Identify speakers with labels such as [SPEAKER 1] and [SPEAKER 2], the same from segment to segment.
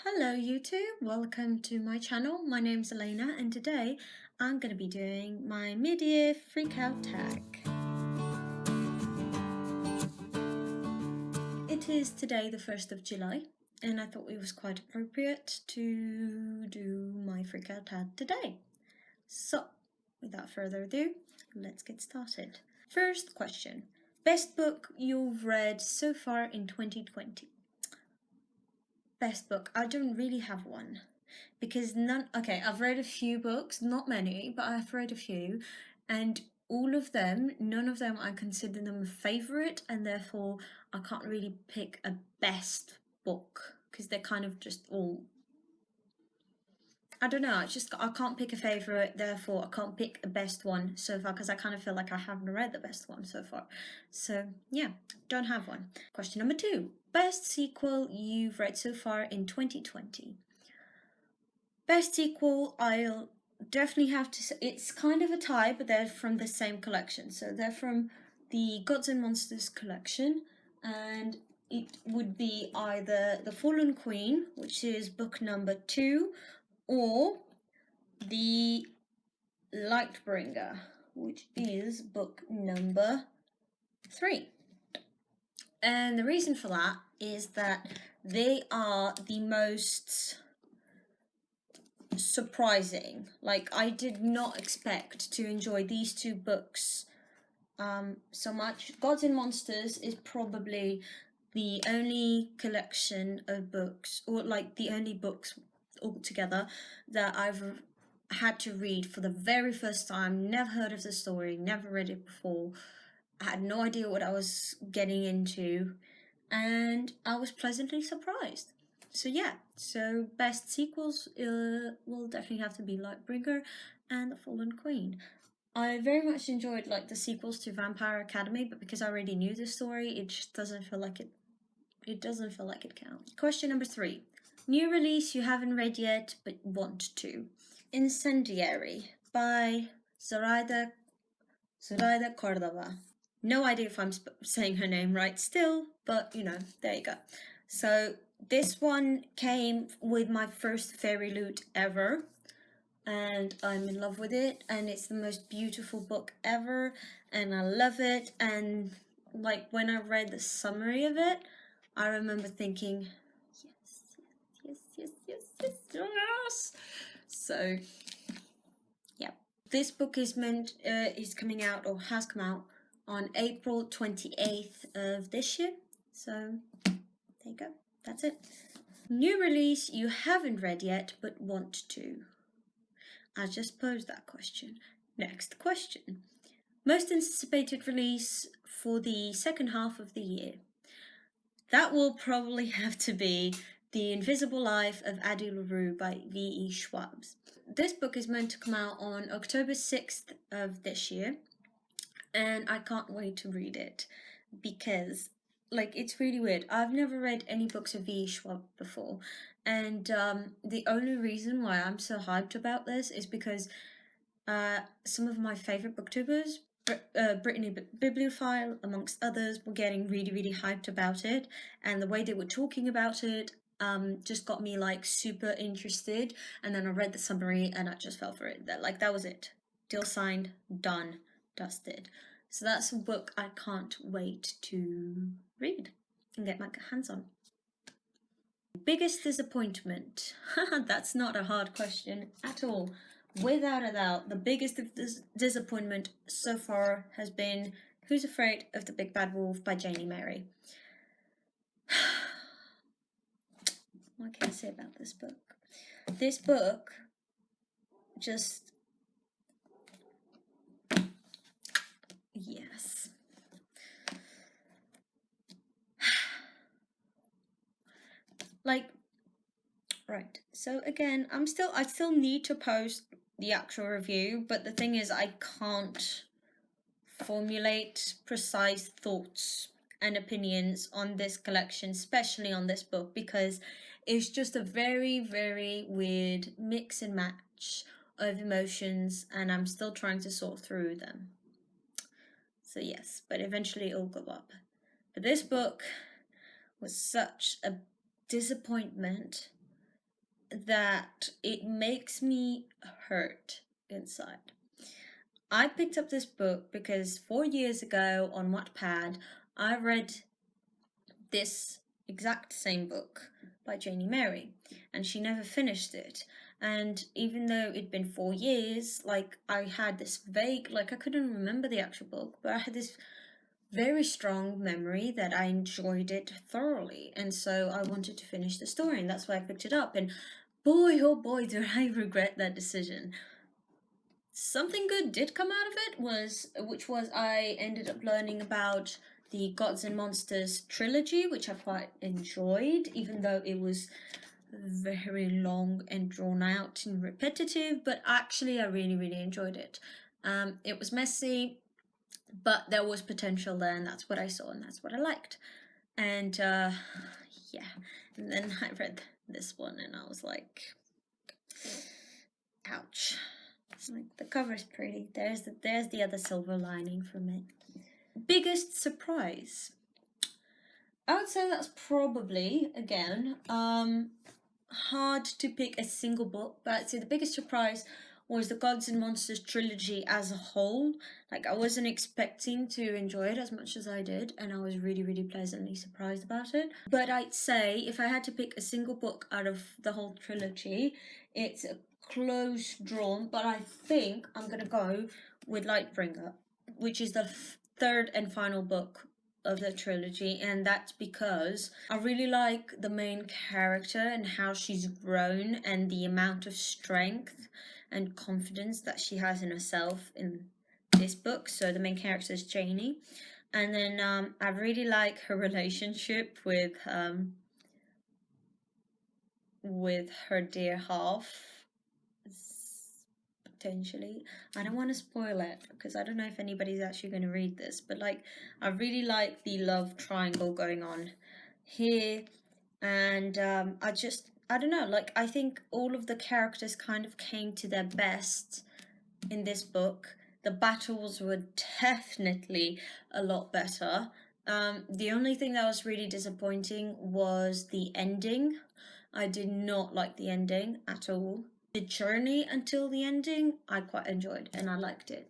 [SPEAKER 1] Hello YouTube, welcome to my channel. My name's Elena and today I'm going to be doing my mid-year freakout tag. It is today the 1st of July and I thought it was quite appropriate to do my freakout tag today. So without further ado, let's get started. First question, best book you've read so far in 2020? Best book, I don't really have one because I've read a few books, not many, but I've read a few, and none of them I consider them a favorite, and therefore I can't really pick a best book because they're kind of just all, I don't know, I can't pick a favorite, therefore I can't pick a best one so far because I kind of feel like I haven't read the best one so far. So yeah, don't have one. Question number 2. Best sequel you've read so far in 2020? Best sequel, I'll definitely have to say, it's kind of a tie, but they're from the same collection. So they're from the Gods and Monsters collection, and it would be either The Fallen Queen, which is book number 2, or The Lightbringer, which is book number 3. And the reason for that is that they are the most surprising. Like, I did not expect to enjoy these two books so much. Gods and Monsters is probably the only collection of books, or like the only books altogether, that I've had to read for the very first time. Never heard of the story, never read it before. I had no idea what I was getting into, and I was pleasantly surprised. So yeah, so best sequels will definitely have to be Lightbringer and The Fallen Queen. I very much enjoyed like the sequels to Vampire Academy, but because I already knew the story, it just doesn't feel like it. It doesn't feel like it counts. Question number 3. New release you haven't read yet but want to. Incendiary by Zaraida Córdova. No idea if I'm saying her name right still, but you know, there you go. So this one came with my first fairy loot ever, and I'm in love with it, and it's the most beautiful book ever, and I love it. And like when I read the summary of it, I remember thinking, yes. So yeah, this book is coming out, or has come out, on April 28th of this year. So there you go, that's it. New release you haven't read yet but want to. I just posed that question. Next question. Most anticipated release for the second half of the year. That will probably have to be The Invisible Life of Addie Larue by V.E. Schwab. This book is meant to come out on October 6th of this year, and I can't wait to read it because, like, it's really weird. I've never read any books of V.E. Schwab before, and the only reason why I'm so hyped about this is because some of my favorite booktubers, Brittany Bibliophile amongst others, were getting really hyped about it, and the way they were talking about it just got me like super interested. And then I read the summary and I just fell for it. That was it. Deal signed, done, dusted. So that's a book I can't wait to read and get my hands on. Biggest disappointment? That's not a hard question at all. Without a doubt, the biggest disappointment so far has been Who's Afraid of the Big Bad Wolf by Janie Mary. What can I say about this book? This book just... yes. Like, right, so again, I still need to post the actual review, but the thing is I can't formulate precise thoughts and opinions on this collection, especially on this book, because it's just a very weird mix and match of emotions, and I'm still trying to sort through them. So yes, but eventually it'll go up. But this book was such a disappointment that it makes me hurt inside. I picked up this book because 4 years ago on Wattpad, I read this exact same book by Janie Mary, and she never finished it. And even though it'd been 4 years, like, I had this vague, like, I couldn't remember the actual book, but I had this very strong memory that I enjoyed it thoroughly, and so I wanted to finish the story, and that's why I picked it up. And boy, oh boy, do I regret that decision. Something good did come out of it, which was I ended up learning about the Gods and Monsters trilogy, which I quite enjoyed, even though it was very long and drawn out and repetitive, but actually I really, really enjoyed it. It was messy, but there was potential there, and that's what I saw, and that's what I liked. And yeah, and then I read this one, and I was like, ouch. It's like, the cover's pretty. There's the other silver lining from it. Biggest surprise. I would say that's probably, again, hard to pick a single book, but I'd say the biggest surprise was the Gods and Monsters trilogy as a whole. Like, I wasn't expecting to enjoy it as much as I did, and I was really, really pleasantly surprised about it. But I'd say if I had to pick a single book out of the whole trilogy, it's a close drawn, but I think I'm gonna go with Lightbringer, which is the third and final book of the trilogy, and that's because I really like the main character and how she's grown and the amount of strength and confidence that she has in herself in this book. So the main character is Janie, and then I really like her relationship with her dear half. Potentially, I don't want to spoil it because I don't know if anybody's actually going to read this, but like, I really like the love triangle going on here, and I don't know, like, I think all of the characters kind of came to their best in this book. The battles were definitely a lot better. The only thing that was really disappointing was the ending. I did not like the ending at all. The journey until the ending I quite enjoyed, and I liked it,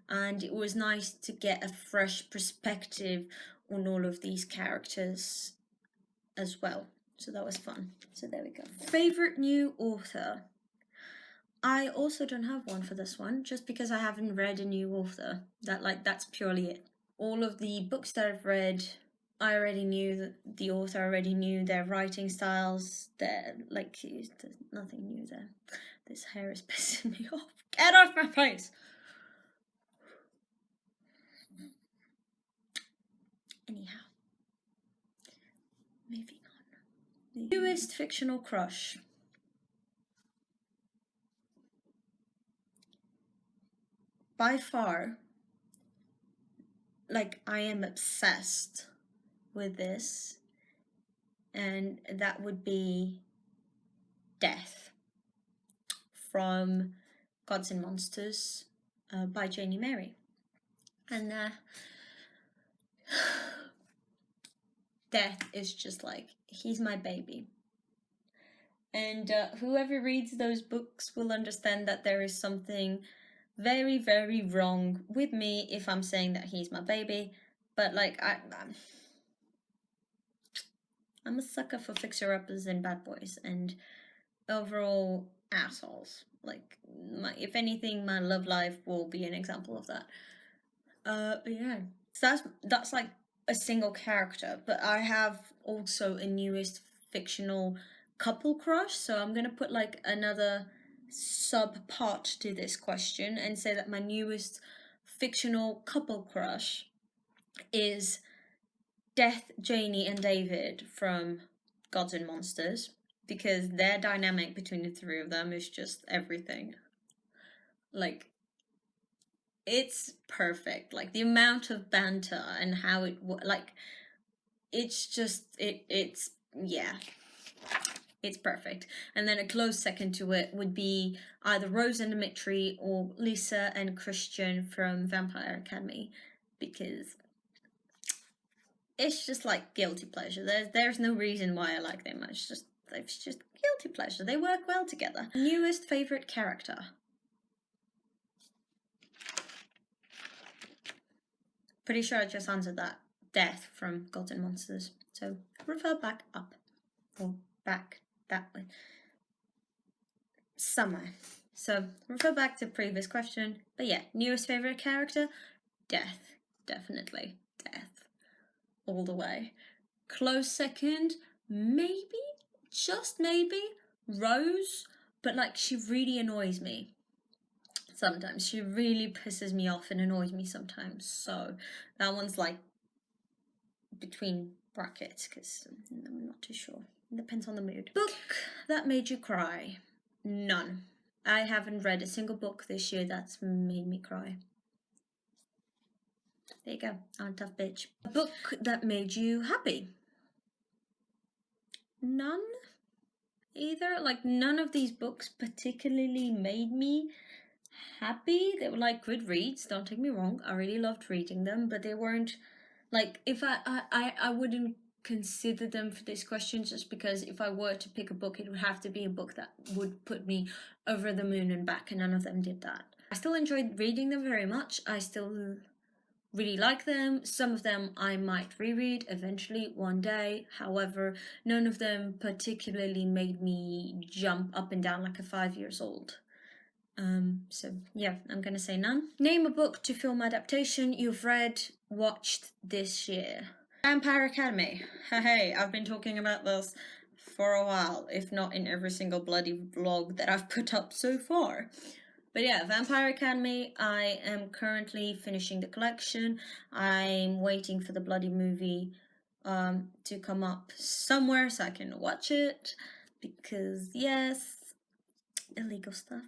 [SPEAKER 1] and it was nice to get a fresh perspective on all of these characters as well, so that was fun. So there we go. Favorite new author. I also don't have one for this one, just because I haven't read a new author. That's purely it. All of the books that I've read, I already knew the author, already knew their writing styles. There's nothing new there. This hair is pissing me off. Get off my face! Anyhow, moving on. The newest fictional crush. By far, like, I am obsessed with this, and that would be Death from Gods and Monsters by Janie Mary. And Death is just like, he's my baby. And whoever reads those books will understand that there is something very, very wrong with me if I'm saying that he's my baby. But like, I'm a sucker for fixer-uppers and bad boys and overall assholes. Like, if anything, my love life will be an example of that. But yeah, so that's like a single character. But I have also a newest fictional couple crush, so I'm gonna put like another sub part to this question and say that my newest fictional couple crush is Death, Janie, and David from Gods and Monsters, because their dynamic between the three of them is just everything. Like, it's perfect. Like, the amount of banter and how it's just, yeah, it's perfect. And then a close second to it would be either Rose and Dimitri or Lisa and Christian from Vampire Academy, because it's just like guilty pleasure. There's no reason why I like them. It's just guilty pleasure. They work well together. Newest favourite character. Pretty sure I just answered that. Death from Gods and Monsters. So refer back up. Or back that way. Somewhere. So refer back to previous question. But yeah, newest favourite character? Death. Definitely. Death. All the way. Close second, maybe, just maybe, Rose. But like, she really annoys me. Sometimes. She really pisses me off and annoys me sometimes. So that one's like between brackets because I'm not too sure. It depends on the mood. Book that made you cry. None. I haven't read a single book this year that's made me cry. There you go. I'm a tough bitch. A book that made you happy. None either. Like, none of these books particularly made me happy. They were like good reads, don't take me wrong. I really loved reading them, but they weren't like, if I wouldn't consider them for this question, just because if I were to pick a book, it would have to be a book that would put me over the moon and back, and none of them did that. I still enjoyed reading them very much. I still really like them. Some of them I might reread eventually one day. However, none of them particularly made me jump up and down like a 5 years old. So yeah, I'm gonna say none. Name a book to film adaptation you've read, watched this year. Vampire Academy. Hey, I've been talking about this for a while, if not in every single bloody vlog that I've put up so far. But yeah, Vampire Academy, I am currently finishing the collection. I'm waiting for the bloody movie to come up somewhere so I can watch it. Because, yes, illegal stuff.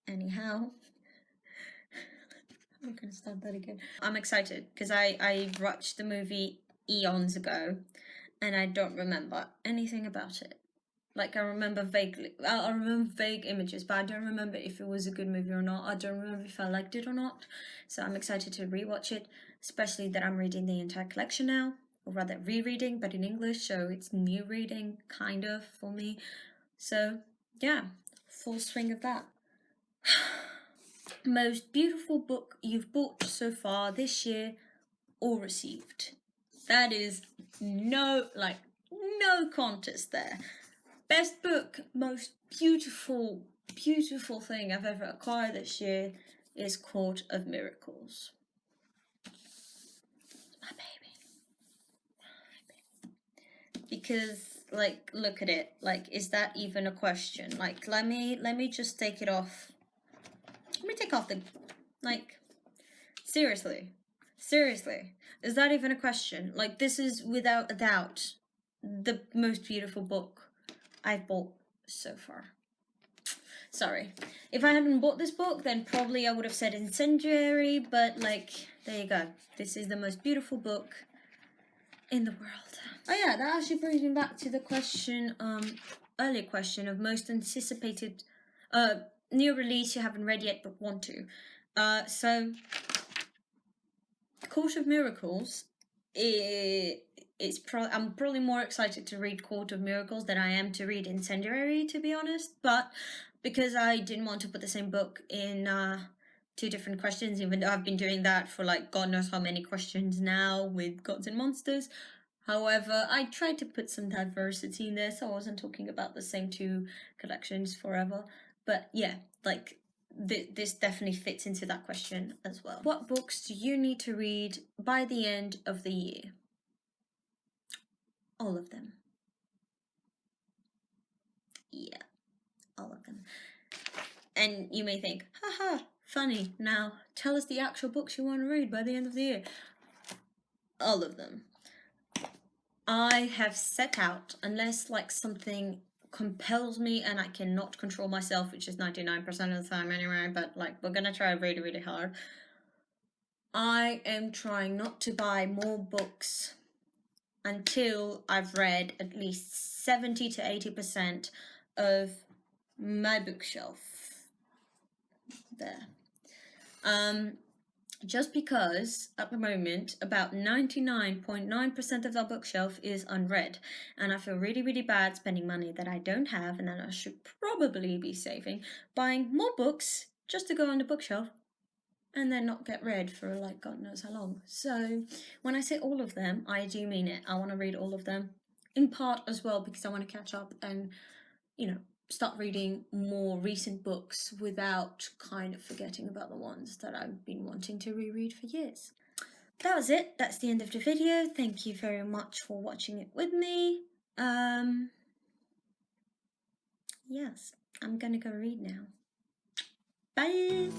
[SPEAKER 1] Anyhow. I'm gonna start that again. I'm excited because I watched the movie eons ago and I don't remember anything about it. Like, I remember vaguely, I remember vague images, but I don't remember if it was a good movie or not. I don't remember if I liked it or not. So I'm excited to rewatch it, especially that I'm reading the entire collection now, or rather rereading, but in English, so it's new reading, kind of, for me. So, yeah, full swing of that. Most beautiful book you've bought so far this year or received. That is no contest there. Best book, most beautiful thing I've ever acquired this year is Court of Miracles. My baby. Because, like, look at it. Like, is that even a question? Like, let me just take it off. Let me take off the, like, seriously. Is that even a question? Like, this is without a doubt the most beautiful book I've bought so far. Sorry. If I hadn't bought this book, then probably I would have said Incendiary, but, like, there you go. This is the most beautiful book in the world. Oh yeah, that actually brings me back to the question, earlier question of most anticipated, new release you haven't read yet but want to. So, Court of Miracles, I'm probably more excited to read Court of Miracles than I am to read Incendiary, to be honest. But because I didn't want to put the same book in 2 different questions, even though I've been doing that for like God knows how many questions now with Gods and Monsters. However, I tried to put some diversity in there, so I wasn't talking about the same 2 collections forever. But yeah, like, this definitely fits into that question as well. What books do you need to read by the end of the year? All of them. Yeah, all of them. And you may think, haha, funny. Now, tell us the actual books you want to read by the end of the year. All of them. I have set out, unless like something compels me and I cannot control myself, which is 99% of the time anyway, but like, we're gonna try really, really hard. I am trying not to buy more books until I've read at least 70 to 80% of my bookshelf there. just because at the moment about 99.9% of our bookshelf is unread, and I feel really, really bad spending money that I don't have and that I should probably be saving, buying more books just to go on the bookshelf and then not get read for like God knows how long. So when I say all of them, I do mean it. I want to read all of them, in part as well because I want to catch up and, you know, start reading more recent books without kind of forgetting about the ones that I've been wanting to reread for years. That was it. That's the end of the video. Thank you very much for watching it with me. Yes, I'm gonna go read now. Bye!